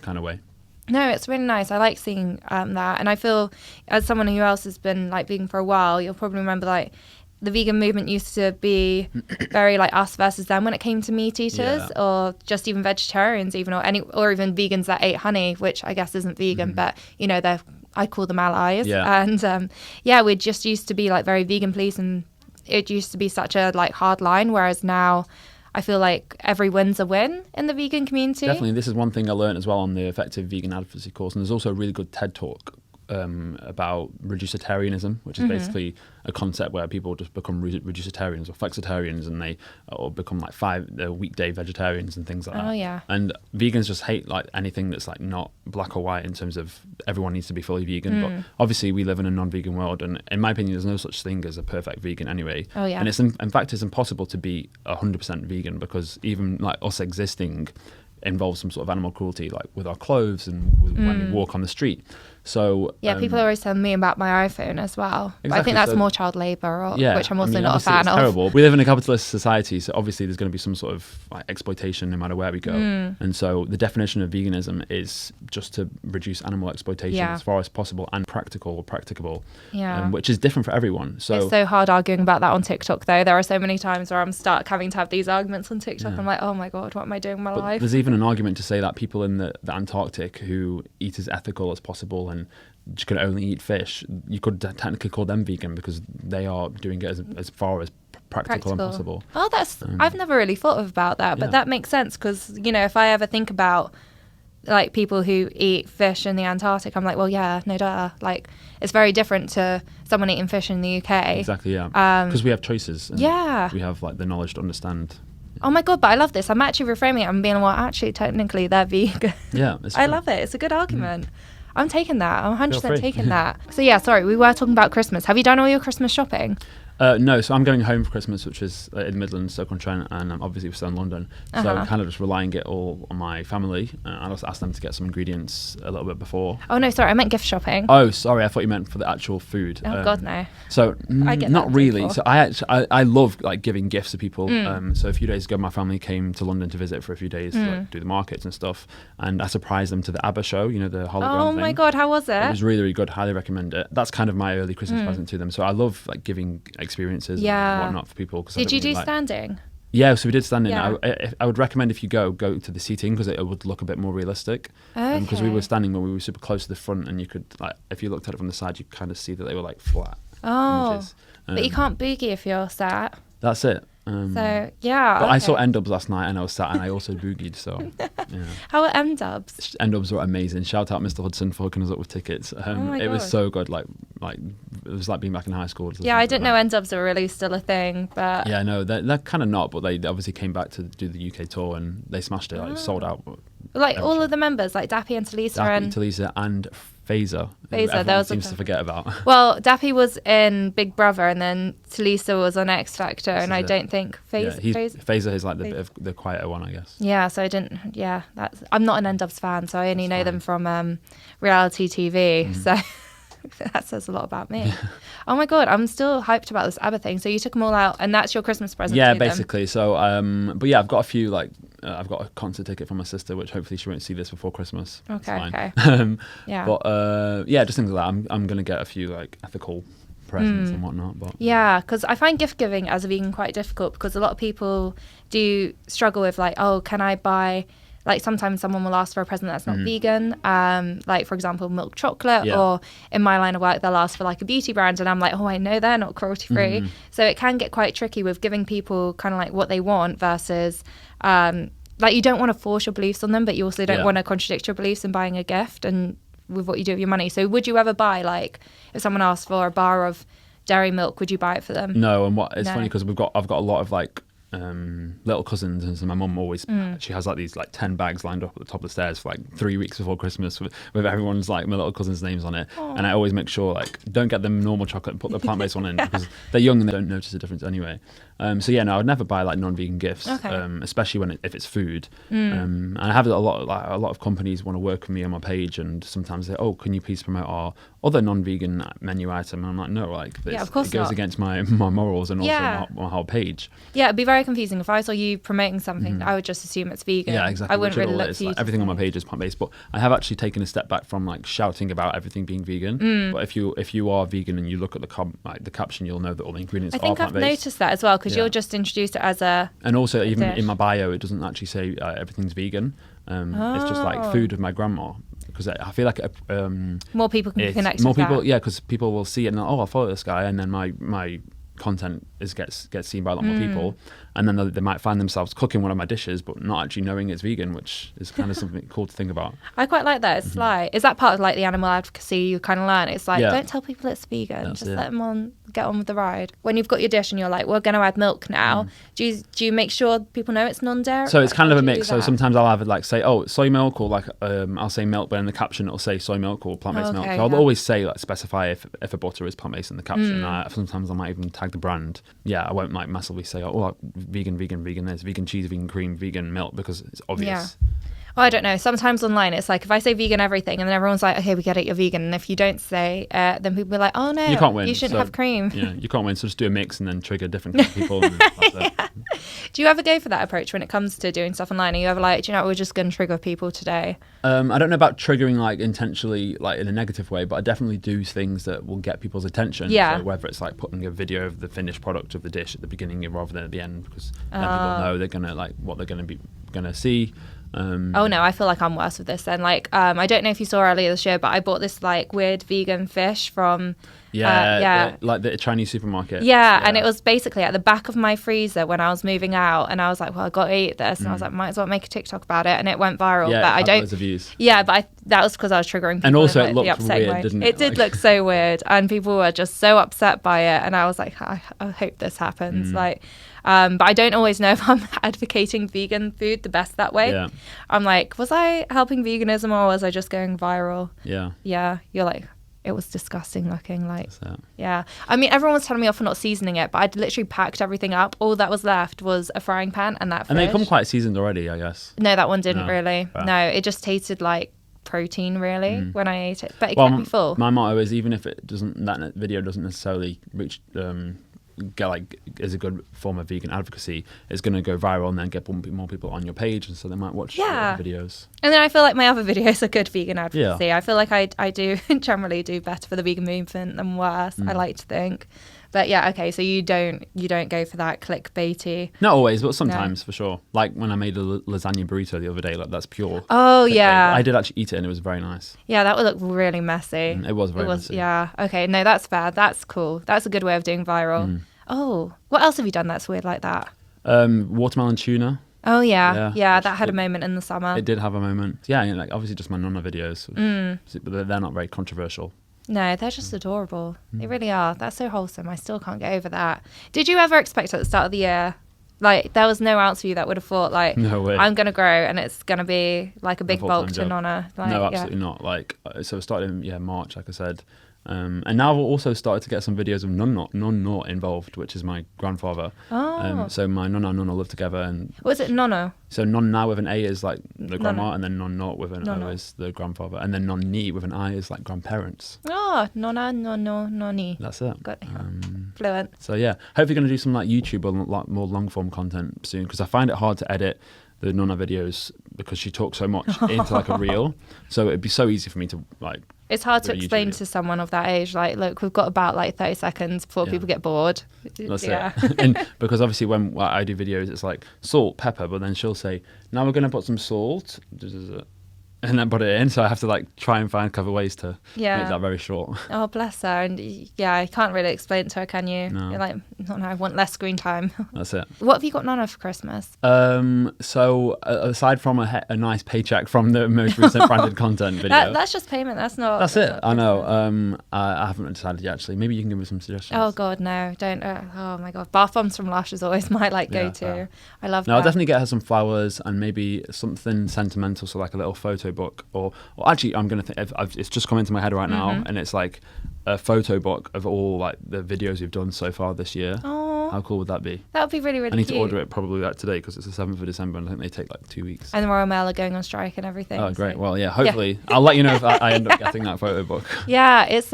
kind of way. No, it's really nice. I like seeing that, and I feel as someone who else has been like vegan for a while, you'll probably remember like the vegan movement used to be very like us versus them when it came to meat eaters, or just even vegetarians, even or even vegans that ate honey, which I guess isn't vegan, but you know I call them allies. And we just used to be like very vegan police, and it used to be such a like hard line, whereas now I feel like every win's a win in the vegan community. Definitely. This is one thing I learned as well on the Effective Vegan Advocacy course. And there's also a really good TED Talk about reducitarianism, which is basically a concept where people just become reducitarians or flexitarians, and they or become like weekday vegetarians and things like that. Oh, yeah. And vegans just hate like anything that's like not black or white in terms of everyone needs to be fully vegan. But obviously we live in a non-vegan world, and in my opinion, there's no such thing as a perfect vegan anyway. Oh, yeah. And it's in fact it's impossible to be 100% vegan, because even like us existing involves some sort of animal cruelty, like with our clothes and when we walk on the street. So people are always telling me about my iPhone as well. Exactly. I think that's more child labour, which I'm also not a fan it's of. Terrible. We live in a capitalist society, so obviously there's going to be some sort of like exploitation no matter where we go. And so the definition of veganism is just to reduce animal exploitation as far as possible and practicable, which is different for everyone. So it's so hard arguing about that on TikTok, though. There are so many times where I'm stuck having to have these arguments on TikTok. I'm like, oh my God, what am I doing with my life? There's even an argument to say that people in the Antarctic who eat as ethical as possible and just can only eat fish, you could technically call them vegan, because they are doing it as far as practical and possible. Oh, that's I've never really thought about that, but that makes sense, because you know, if I ever think about like people who eat fish in the Antarctic, I'm like, well, yeah, no duh. Like it's very different to someone eating fish in the UK. Exactly, yeah. Because we have choices. And yeah. We have like the knowledge to understand. Oh my God, but I love this. I'm actually reframing it and being, well, actually, technically, they're vegan. Yeah, I love it. It's a good argument. I'm taking that. I'm 100% taking that. So yeah, sorry, we were talking about Christmas. Have you done all your Christmas shopping? No, so I'm going home for Christmas, which is in the Midlands, Stoke-on-Trent, and obviously we're still in London. So I'm kind of just relying it all on my family. I also asked them to get some ingredients a little bit before. Oh no, sorry, I meant gift shopping. Oh, sorry, I thought you meant for the actual food. Oh God, no. So not really. So I love like giving gifts to people. So a few days ago, my family came to London to visit for a few days to like, do the markets and stuff, and I surprised them to the ABBA show. You know, the hologram thing. Oh my God, how was it? It was really, really good. Highly recommend it. That's kind of my early Christmas present to them. So I love like giving experiences and whatnot for people. Did you do standing? Yeah, so we did standing. I would recommend if you go to the seating, because it would look a bit more realistic. Because we were standing when we were super close to the front, and you could like, if you looked at it from the side, you kind of see that they were like flat. Images. But you can't boogie if you're sat. That's it. So yeah, but I saw N-Dubs last night and I was sat and I also boogied. So yeah. How are N-Dubs? N-Dubs were amazing. Shout out Mr. Hudson for hooking us up with tickets. It was so good. Like it was like being back in high school. Yeah, I didn't know N-Dubs are really still a thing, but yeah, no, they're kind of not. But they obviously came back to do the UK tour and they smashed it. Like sold out. Like all of the members, like Dappy and Talisa and Phaser, there was seems to forget about. Well, Dappy was in Big Brother, and then Talisa was on X Factor, and I don't think Phaser is like the quieter one, I guess. Yeah, so I didn't. Yeah, I'm not an N-Dubs fan, so I only know them from reality TV. So that says a lot about me. Oh my God, I'm still hyped about this ABBA thing. So you took them all out, and that's your Christmas present. Yeah, to basically. them. So, but yeah, I've got a few like. I've got a concert ticket from my sister, which hopefully she won't see this before Christmas. Okay. Yeah. But just things like that. I'm gonna get a few like ethical presents and whatnot. But yeah, because I find gift giving as a vegan quite difficult, because a lot of people do struggle with like, oh, can I buy? Like sometimes someone will ask for a present that's not vegan, like for example milk chocolate, or in my line of work they'll ask for like a beauty brand, and I'm like, oh, I know they're not cruelty free. So it can get quite tricky with giving people kind of like what they want versus like you don't want to force your beliefs on them, but you also don't want to contradict your beliefs in buying a gift and with what you do with your money. So would you ever buy, like if someone asked for a bar of dairy milk, would you buy it for them? No, and it's funny because I've got a lot of like little cousins, and so my mum always she has like these like 10 bags lined up at the top of the stairs for like 3 weeks before Christmas with everyone's like my little cousins' names on it. And I always make sure like don't get them normal chocolate and put the plant-based one in because they're young and they don't notice the difference anyway. So yeah, no, I would never buy like non-vegan gifts, especially if it's food. And I have a lot of companies want to work with me on my page, and sometimes they say, oh, can you please promote our other non-vegan menu item? And I'm like, no, like this, of course it goes against my morals and also my whole page. Yeah, it'd be very confusing if I saw you promoting something. I would just assume it's vegan. Yeah, exactly. I wouldn't really look for you. Like, everything on my page is plant-based, but I have actually taken a step back from like shouting about everything being vegan. But if you are vegan and you look at the caption, you'll know that all the ingredients are plant-based. I think I've noticed that as well, because you'll just introduce it as a and also even dish. In my bio, it doesn't actually say everything's vegan. It's just like food with my grandma. Because I feel like more people can connect. More with people, that. yeah, because people will see it and I'll follow this guy, and then my content gets seen by a lot more people, and then they might find themselves cooking one of my dishes but not actually knowing it's vegan, which is kind of something cool to think about. I quite like that. It's like, is that part of like the animal advocacy you kind of learn? It's like, don't tell people it's vegan. Just let them get on with the ride. When you've got your dish and you're like, we're going to add milk now, do you make sure people know it's non-dairy? So it's kind of a mix. So sometimes I'll have it like say, oh, soy milk, or like I'll say milk, but in the caption it'll say soy milk or plant-based milk. So I'll always say, like, specify if a butter is plant-based in the caption. Sometimes I might even tag the brand. Yeah, I won't like massively say, oh, vegan this, vegan cheese, vegan cream, vegan milk, because it's obvious. Yeah. Well, I don't know. Sometimes online, it's like if I say vegan everything, and then everyone's like, okay, we get it, you're vegan. And if you don't say, then people are like, oh no, you can't win. You shouldn't have cream. Yeah, you can't win. So just do a mix and then trigger different kinds of people. And that's it. Do you ever go for that approach when it comes to doing stuff online? Are you ever like, do you know what, we're just going to trigger people today? I don't know about triggering like intentionally, like in a negative way, but I definitely do things that will get people's attention. Yeah. So whether it's like putting a video of the finished product of the dish at the beginning rather than at the end, because then people know they're gonna like what they're gonna see. Oh no, I feel like I'm worse with this then. Like, I don't know if you saw earlier this year, but I bought this like weird vegan fish from like the Chinese supermarket. Yeah, and it was basically at the back of my freezer when I was moving out, and I was like, well, I got to eat this, and I was like, might as well make a TikTok about it, and it went viral. Yeah, but I don't. Loads of views. Yeah, but that was because I was triggering people. And also, in it looked weird, way. didn't it? It did look so weird, and people were just so upset by it, and I was like, I hope this happens. Like. But I don't always know if I'm advocating vegan food the best that way. Yeah. I'm like, was I helping veganism or was I just going viral? Yeah. Yeah. You're like, it was disgusting looking. Like, yeah. I mean, everyone was telling me off for not seasoning it, but I'd literally packed everything up. All that was left was a frying pan and that fish. And they come quite seasoned already, I guess. No, that one didn't really. Fair. No, it just tasted like protein really when I ate it. But it kept me full. My motto is, even if that video doesn't necessarily reach is a good form of vegan advocacy, it's going to go viral and then get more people on your page, and so they might watch your videos. And then I feel like my other videos are good vegan advocacy. I feel like I do generally do better for the vegan movement than worse. I like to think. But yeah, okay, so you don't go for that clickbaity. Not always, but sometimes for sure. Like when I made a lasagna burrito the other day, like that's pure. Oh clickbait. Yeah, I did actually eat it and it was very nice. Yeah, that would look really messy. It was very messy. Yeah, okay, no, that's bad. That's cool. That's a good way of doing viral. Oh, what else have you done that's weird like that? Watermelon tuna. Oh yeah, that had a moment in the summer. It did have a moment. Yeah, like obviously just my Nonna videos, but they're not very controversial. No, they're just adorable. They really are. That's so wholesome. I still can't get over that. Did you ever expect at the start of the year, like there was no ounce of you that would have thought like, no way, I'm going to grow and it's going to be like a big bulk to Nonna? Like, no, absolutely not. Like, so it started in March, like I said. And now I've also started to get some videos of Nonna involved, which is my grandfather. Oh. So my Nonna live together. And was it Nonna? So Nonna with an A is like the grandma, Nonna. and then Nonna with an O is the grandfather, and then Nonni with an I is like grandparents. Oh, Nonna, Nonni. That's it. Got fluent. So yeah, hopefully going to do some like YouTube or like more long form content soon, because I find it hard to edit the Nonna videos because she talks so much into like a reel. So it'd be so easy for me to like. It's hard to explain to someone of that age, like, look, we've got about like 30 seconds before people get bored. That's it. And because obviously when I do videos, it's like salt, pepper, but then she'll say, now we're going to put some salt. And and then put it in. So I have to like try and find clever ways to Yeah. make that very short. Oh, bless her. And yeah, I can't really explain it to her, can you? No. You're like, no, I want less screen time. That's it. What have you got Nonna for Christmas? So aside from a nice paycheck from the most recent branded content video, That's just payment. That's not. that's it. not I know. Christmas. I haven't decided yet. Actually, maybe you can give me some suggestions. Oh God, no! Don't. Oh my God, bath bombs from Lush is always my like Yeah, go-to. fair. I love No, that. I'll definitely get her some flowers and maybe something sentimental, so like a little photo book, or actually, I'm gonna think. It's just come into my head right now, Mm-hmm. and it's like a photo book of all like the videos we've done so far this year. Oh, How cool would that be? that would be really, really I need cute. to order it probably like today because it's the 7th of December, and I think they take like 2 weeks. And the Royal Mail are going on strike and everything. Oh, great. so- Well, yeah. Hopefully, I'll let you know if I end up getting that photo book. Yeah, it's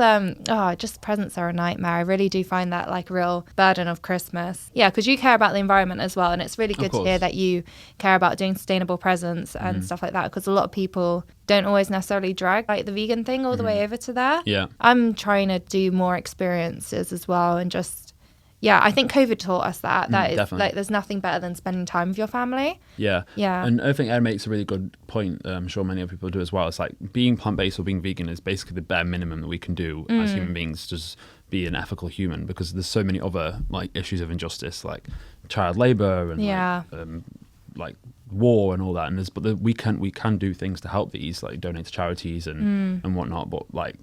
just presents are a nightmare. I really do find that like real burden of Christmas. Yeah, because you care about the environment as well, and it's really good to hear course. that you care about doing sustainable presents and stuff like that. Because a lot of people don't always necessarily drag like the vegan thing all the way over to there. Yeah. I'm trying to do more experiences as well, and just I think COVID taught us that is definitely. like there's nothing better than spending time with your family. Yeah. Yeah. And I think Ed makes a really good point. I'm sure many other people do as well. It's like being plant-based or being vegan is basically the bare minimum that we can do as human beings, just be an ethical human, because there's so many other like issues of injustice, like child labor and like war and all that. And we can do things to help these, like donate to charities and whatnot. But like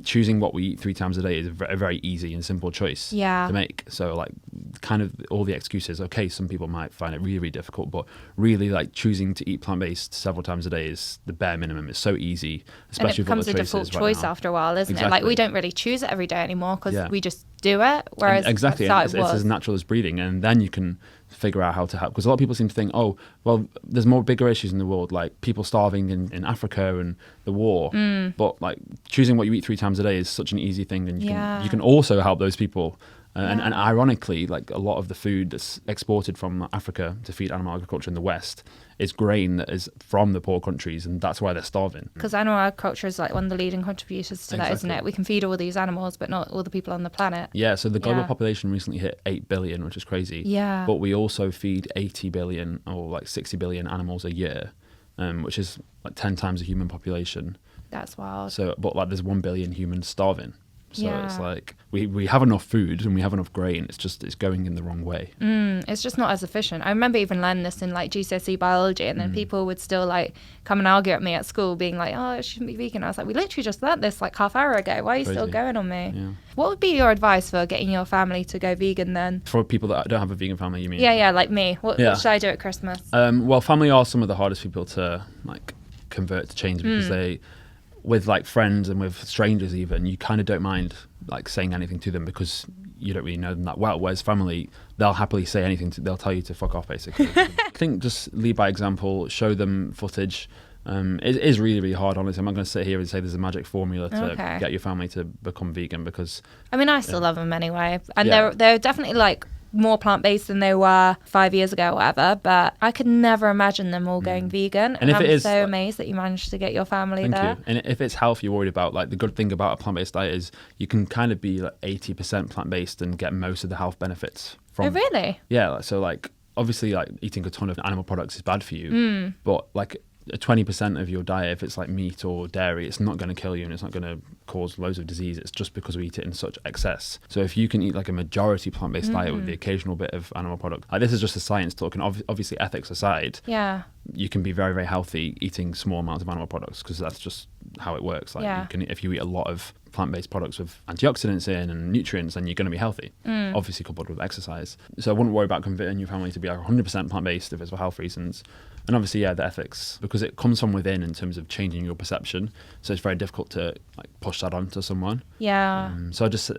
choosing what we eat 3 times a day is a very easy and simple choice to make. So like kind of all the excuses, okay, some people might find it really, really difficult, but really like choosing to eat plant-based several times a day is the bare minimum. It's so easy, And especially it becomes a with all the default choices right choice now. after a while, isn't it? Like Exactly. we don't really choose it every day anymore because Yeah. we just do it. Whereas Exactly, at and the it's start as natural as breathing, and then you can figure out how to help. Because a lot of people seem to think, oh, well, there's more bigger issues in the world, like people starving in Africa and the war. But like choosing what you eat 3 times a day is such an easy thing, and you can also help those people. And ironically, like a lot of the food that's exported from Africa to feed animal agriculture in the West is grain that is from the poor countries, and that's why they're starving. Because animal agriculture is like one of the leading contributors to that, isn't Exactly. it? We can feed all these animals, but not all the people on the planet. Yeah, so the global Yeah. population recently hit 8 billion, which is crazy. Yeah. But we also feed 80 billion or like 60 billion animals a year, which is like 10 times the human population. That's wild. So, but like there's 1 billion humans starving. So Yeah. it's like we have enough food and we have enough grain. It's just it's going in the wrong way. It's just not as efficient. I remember even learning this in like GCSE biology, and then people would still like come and argue at me at school, being like, "Oh, it shouldn't be vegan." I was like, "We literally just learnt this like half hour ago. Why are you still Crazy. going on me?" Yeah. What would be your advice for getting your family to go vegan then? For people that don't have a vegan family, you mean? Yeah, like me. What Yeah. should I do at Christmas? Well, family are some of the hardest people to like convert to change, because they, with like friends and with strangers even, you kind of don't mind like saying anything to them because you don't really know them that well. Whereas family, they'll happily say anything. They'll tell you to fuck off, basically. I think just lead by example, show them footage. It is really, really hard, honestly. I'm not going to sit here and say there's a magic formula to get your family to become vegan, because I mean, I still love them anyway, and Yeah. they're definitely like more plant-based than they were 5 years ago or whatever, but I could never imagine them all going vegan, and if I'm it is, so amazed that you managed to get your family thank there. you. And if it's health you're worried about, like the good thing about a plant-based diet is you can kind of be like 80% plant-based and get most of the health benefits from Oh really? Yeah, so like obviously like eating a ton of animal products is bad for you, but like 20% of your diet, if it's like meat or dairy, it's not going to kill you and it's not going to cause loads of disease. It's just because we eat it in such excess. So if you can eat like a majority plant-based diet with the occasional bit of animal product, like this is just a science talk, and obviously ethics aside, Yeah. you can be very, very healthy eating small amounts of animal products, because that's just how it works. Like Yeah. you can, if you eat a lot of plant-based products with antioxidants in and nutrients, then you're going to be healthy, obviously coupled with exercise. So I wouldn't worry about converting your family to be 100% plant-based if it's for health reasons. And obviously, yeah, the ethics, because it comes from within in terms of changing your perception. So it's very difficult to like push that onto someone. Yeah. So I just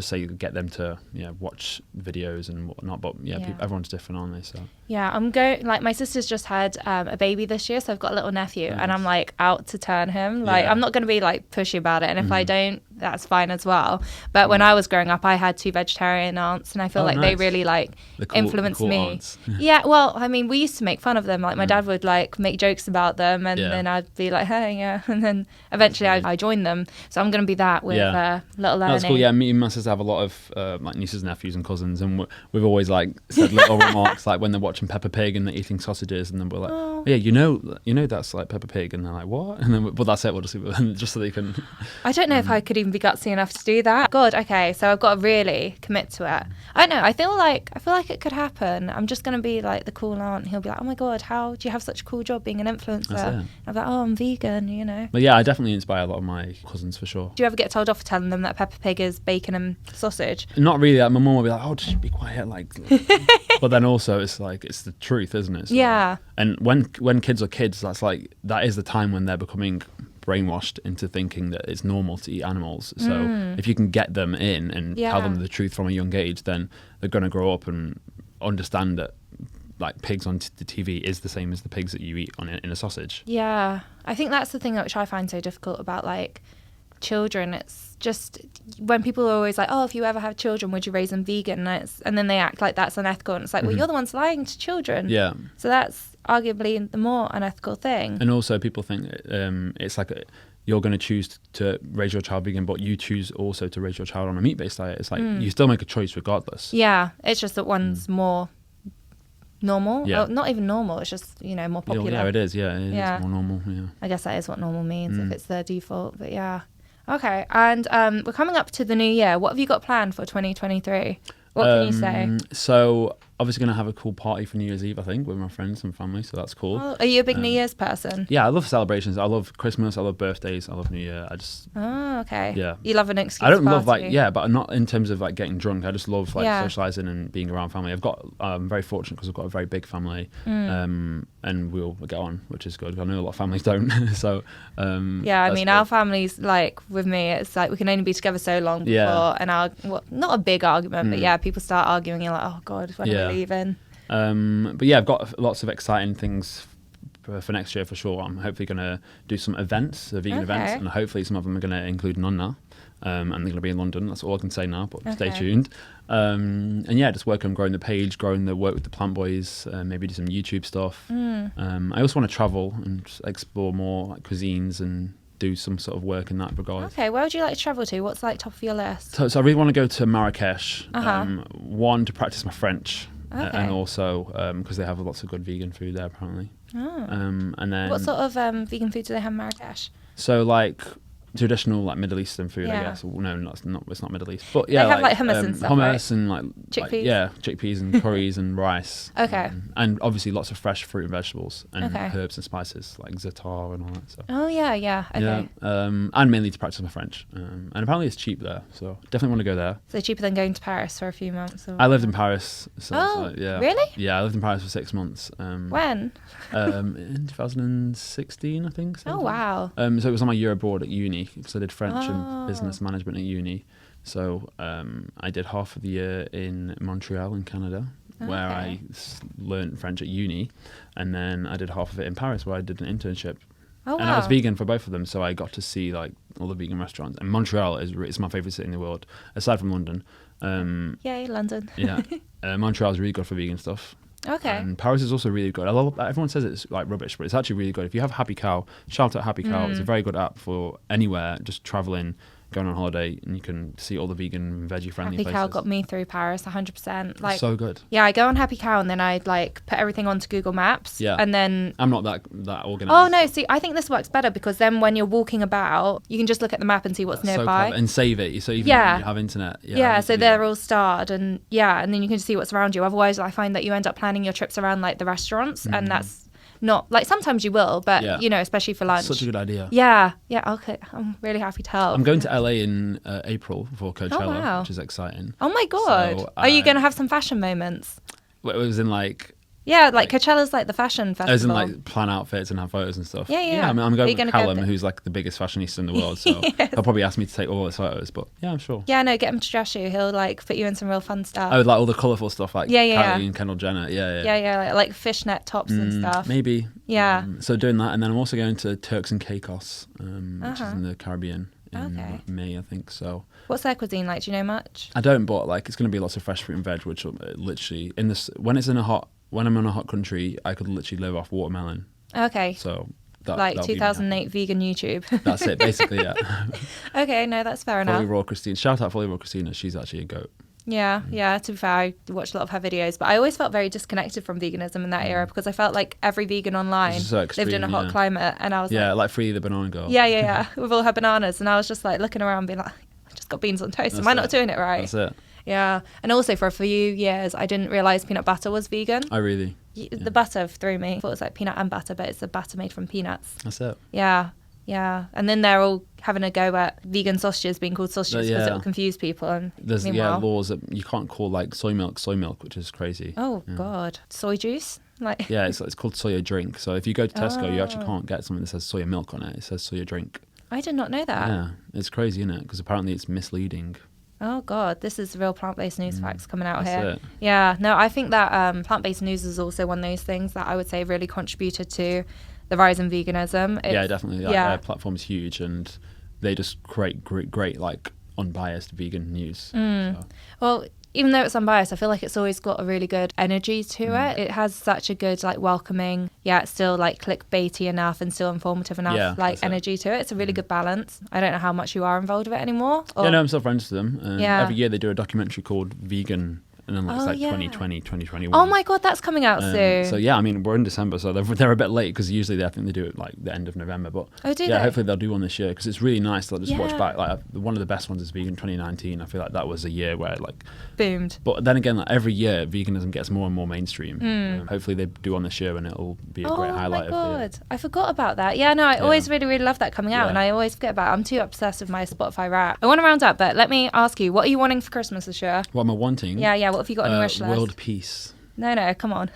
say get them to watch videos and whatnot. But Yeah. everyone's different, aren't they? So Yeah, I'm going, like, my sister's just had a baby this year, so I've got a little nephew, and I'm, like, out to turn him. Like, Yeah. I'm not going to be, like, pushy about it, and if I don't that's fine as well. But when I was growing up, I had 2 vegetarian aunts, and I feel like they really like influenced me. Yeah, well, I mean, we used to make fun of them. Like my dad would like make jokes about them, and then I'd be like, hey, yeah, and then eventually I joined them. So I'm going to be that with little learning. That's cool. Yeah, me and my sister have a lot of like nieces, nephews, and cousins, and we've always like said little remarks like when they're watching Peppa Pig and they're eating sausages, and then we're like, oh, yeah, you know that's like Peppa Pig, and they're like, what? And then, well, that's it. We'll just so they can. I don't know if I could even be gutsy enough to do that. God, okay, so I've got to really commit to it. I don't know. I feel like it could happen. I'm just gonna be like the cool aunt. He'll be like, oh my God, how do you have such a cool job being an influencer? I'm like, oh, I'm vegan, you know. But yeah, I definitely inspire a lot of my cousins for sure. Do you ever get told off for telling them that Peppa Pig is bacon and sausage? Not really. Like, my mum will be like, oh, just be quiet, like. But then also it's like it's the truth, isn't it? So, yeah. And when kids are kids, that is the time when they're becoming brainwashed into thinking that it's normal to eat animals. So if you can get them in and tell them the truth from a young age, then they're going to grow up and understand that like pigs on the TV is the same as the pigs that you eat in a sausage. Yeah, I think that's the thing which I find so difficult about like children. It's just when people are always like, oh, if you ever have children, would you raise them vegan? And then they act like that's unethical, and it's like, well, you're the ones lying to children. Yeah. So that's arguably the more unethical thing. And also people think it's like you're going to choose to raise your child vegan, but you choose also to raise your child on a meat-based diet. It's like you still make a choice regardless. Yeah, it's just that one's more normal. Yeah. Not even normal, it's just, more popular. Yeah, it is. Yeah, it is more normal. Yeah. I guess that is what normal means if it's the default, but yeah. Okay, and we're coming up to the new year. What have you got planned for 2023? What can you say? So obviously going to have a cool party for New Year's Eve, I think, with my friends and family, so that's cool. Oh, are you a big New Year's person? Yeah, I love celebrations. I love Christmas, I love birthdays, I love New Year. Oh, okay. Yeah. You love an excuse I don't party. love but not in terms of like getting drunk. I just love socializing and being around family. I'm very fortunate because I've got a very big family, and we'll get on, which is good. I know a lot of families don't, so I mean, good. Our families, like with me, it's like we can only be together so long before not a big argument, but people start arguing. You're like, oh God, when are we leaving? But yeah, I've got lots of exciting things for next year for sure. I'm hopefully going to do some events, vegan events, and hopefully some of them are going to include Nonna, and they're going to be in London. That's all I can say now, but stay tuned. And just work on growing the page, growing the work with the plantboiis, maybe do some YouTube stuff. I also want to travel and just explore more like cuisines and do some sort of work in that regard. Okay, where would you like to travel to? What's like top of your list? So I really want to go to Marrakesh, one, to practice my French, and also because they have lots of good vegan food there apparently. And then what sort of vegan food do they have in Marrakesh? So like traditional like Middle Eastern food, I guess. No, it's not Middle East, but yeah, they have like hummus and stuff, hummus, right? And like chickpeas. Chickpeas and curries and rice. Okay. And obviously lots of fresh fruit and vegetables and herbs and spices like za'atar and all that stuff. Oh yeah. Okay. And mainly to practice my French. And apparently it's cheap there, so definitely want to go there. So cheaper than going to Paris for a few months. Or... I lived in Paris. So really? Yeah, I lived in Paris for 6 months. When? In 2016, I think. Oh wow. So it was on my year abroad at uni. Because I did French and business management at uni. So I did half of the year in Montreal in Canada, where I learned French at uni. And then I did half of it in Paris, where I did an internship. Oh, wow. And I was vegan for both of them, so I got to see like all the vegan restaurants. And Montreal is my favourite city in the world, aside from London. Yay, London. Yeah. Montreal is really good for vegan stuff. Okay. And Paris is also really good. Everyone says it's like rubbish, but it's actually really good. If you have Happy Cow, shout out Happy Cow. It's a very good app for anywhere, just traveling, going on holiday, and you can see all the vegan, veggie-friendly places. Happy Cow got me through Paris 100%. Like, so good. Yeah, I go on Happy Cow and then I like put everything onto Google Maps. Yeah. And then I'm not that organised. Oh no, see, I think this works better because then when you're walking about, you can just look at the map and see what's nearby. So and save it. So even when you have internet. Yeah. So they're all starred and then you can just see what's around you. Otherwise, I find that you end up planning your trips around like the restaurants, and that's not like, sometimes you will, but especially for lunch. Such a good idea. Yeah. Okay. I'm really happy to help. I'm going to LA in April for Coachella, which is exciting. Oh my God. So, are you going to have some fashion moments? It was in like... Yeah, like Coachella's like the fashion festival. As in like plan outfits and have photos and stuff. Yeah. I'm going with Callum, who's like the biggest fashionista in the world, so he'll probably ask me to take all his photos, but yeah, I'm sure. Yeah, no, get him to dress you. He'll like put you in some real fun stuff. Oh, like all the colourful stuff, like Kylie and Kendall Jenner. Yeah, like fishnet tops and stuff. Maybe. Yeah. So doing that, and then I'm also going to Turks and Caicos, which is in the Caribbean, in May, I think. So what's their cuisine like? Do you know much? I don't, but like it's going to be lots of fresh fruit and veg, which will literally when I'm in a hot country, I could literally live off watermelon. Okay. So like 2008 vegan YouTube. That's it, basically. Yeah. Okay, no, that's fair enough. Fully Raw Christina, shout out Fully Raw Christina. She's actually a goat. Yeah. To be fair, I watched a lot of her videos, but I always felt very disconnected from veganism in that era because I felt like every vegan online so extreme, lived in a hot climate, and I was like Free the Banana Girl. Yeah, with all her bananas, and I was just like looking around, being like, I just got beans on toast. Am I not doing it right? That's it. Yeah, and also for a few years, I didn't realise peanut butter was vegan. Oh, really? The butter threw me. I thought it was like peanut and butter, but it's a butter made from peanuts. That's it. Yeah. And then they're all having a go at vegan sausages being called sausages because it will confuse people. And there's laws that you can't call like soy milk, which is crazy. Oh God, soy juice. It's called soya drink. So if you go to Tesco, you actually can't get something that says soya milk on it. It says soya drink. I did not know that. Yeah, it's crazy, isn't it? Because apparently it's misleading. Oh God, this is real plant-based news facts coming out here. It. Yeah, no, I think that plant-based news is also one of those things that I would say really contributed to the rise in veganism. Definitely. Their platform is huge, and they just create great like unbiased vegan news. So. Well, even though it's unbiased, I feel like it's always got a really good energy to it. It has such a good, like, welcoming, it's still, like, clickbaity enough and still informative enough, energy to it. It's a really good balance. I don't know how much you are involved with it anymore. I'm still friends with them. Every year they do a documentary called Vegan, and then it's 2020, 2021. Oh my God, that's coming out soon. So we're in December, so they're a bit late because usually I think they do it like the end of November. But hopefully they'll do one this year because it's really nice to just watch back. Like one of the best ones is Vegan 2019. I feel like that was a year where like boomed. But then again, like, every year veganism gets more and more mainstream. Hopefully they do one this year and it'll be a great highlight. Oh my God, I forgot about that. Yeah, no, I always really, really love that coming out, and I always forget about it. I'm too obsessed with my Spotify Wrap. I want to round up, but let me ask you, what are you wanting for Christmas this year? What am I wanting? Yeah. What have you got on your wish list? World peace. No, come on.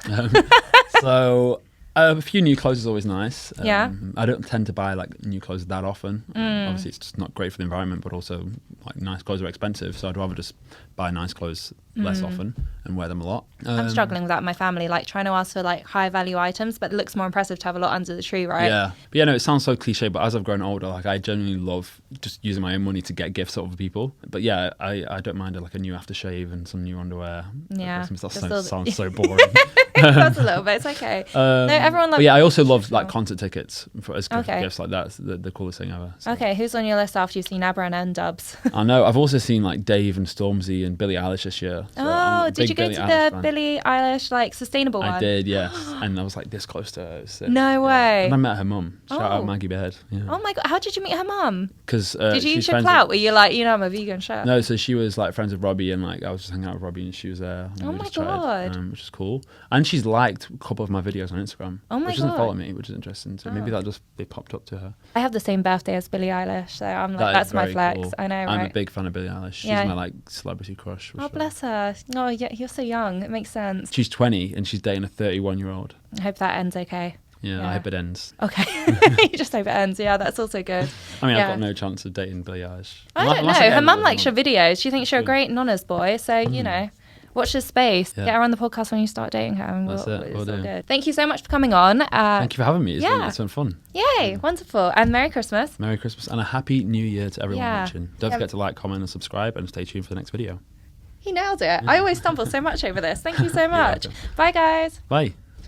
So a few new clothes is always nice. I don't tend to buy like new clothes that often. Obviously, it's just not great for the environment, but also like nice clothes are expensive. So I'd rather just buy nice clothes less often and wear them a lot. I'm struggling with that in my family, like trying to ask for like high value items, but it looks more impressive to have a lot under the tree, right? Yeah. But it sounds so cliche, but as I've grown older, like I genuinely love just using my own money to get gifts out of people. But I don't mind like a new aftershave and some new underwear. Yeah. That sounds so boring. That's a little bit. It's okay. No, everyone loves. But I also love like concert tickets as gifts. Like that's the coolest thing ever. So. Okay, who's on your list after you've seen ABBA and N-Dubs? I know. I've also seen like Dave and Stormzy and Billie Eilish this year. So did you go to the Billie Eilish like sustainable one? I did, yes. And I was like this close to her. No way. And I met her mum. Shout out Maggie Baird. Yeah. Oh my God, how did you meet her mum? Because did you use your clout? Were you like, I'm a vegan chef? No, so she was like friends with Robbie, and like I was just hanging out with Robbie, and she was there. Oh my God. Which is cool. And she's liked a couple of my videos on Instagram. Oh my God. Which doesn't follow me, which is interesting. So maybe they popped up to her. I have the same birthday as Billie Eilish, so I'm like, that's my flex. Cool. I know, right? I'm a big fan of Billie Eilish. She's my like celebrity crush. Oh, bless her. Oh, yeah, you're so young. It makes sense. She's 20 and she's dating a 31-year-old. I hope that ends okay. Yeah, I hope it ends. Okay. You just hope it ends. Yeah, that's also good. I mean, I've got no chance of dating Billie Eilish. I don't know. Her mum likes your videos. She thinks you're a great Nonna's boy. So, watch this space. Yeah. Get her on the podcast when you start dating her. And That's it. We'll do. Good. Thank you so much for coming on. Thank you for having me. It's been fun. Yay. Wonderful. And Merry Christmas. Merry Christmas and a Happy New Year to everyone watching. Don't forget to like, comment and subscribe, and stay tuned for the next video. He nailed it. I always stumble so much over this. Thank you so much. Bye, guys. Bye.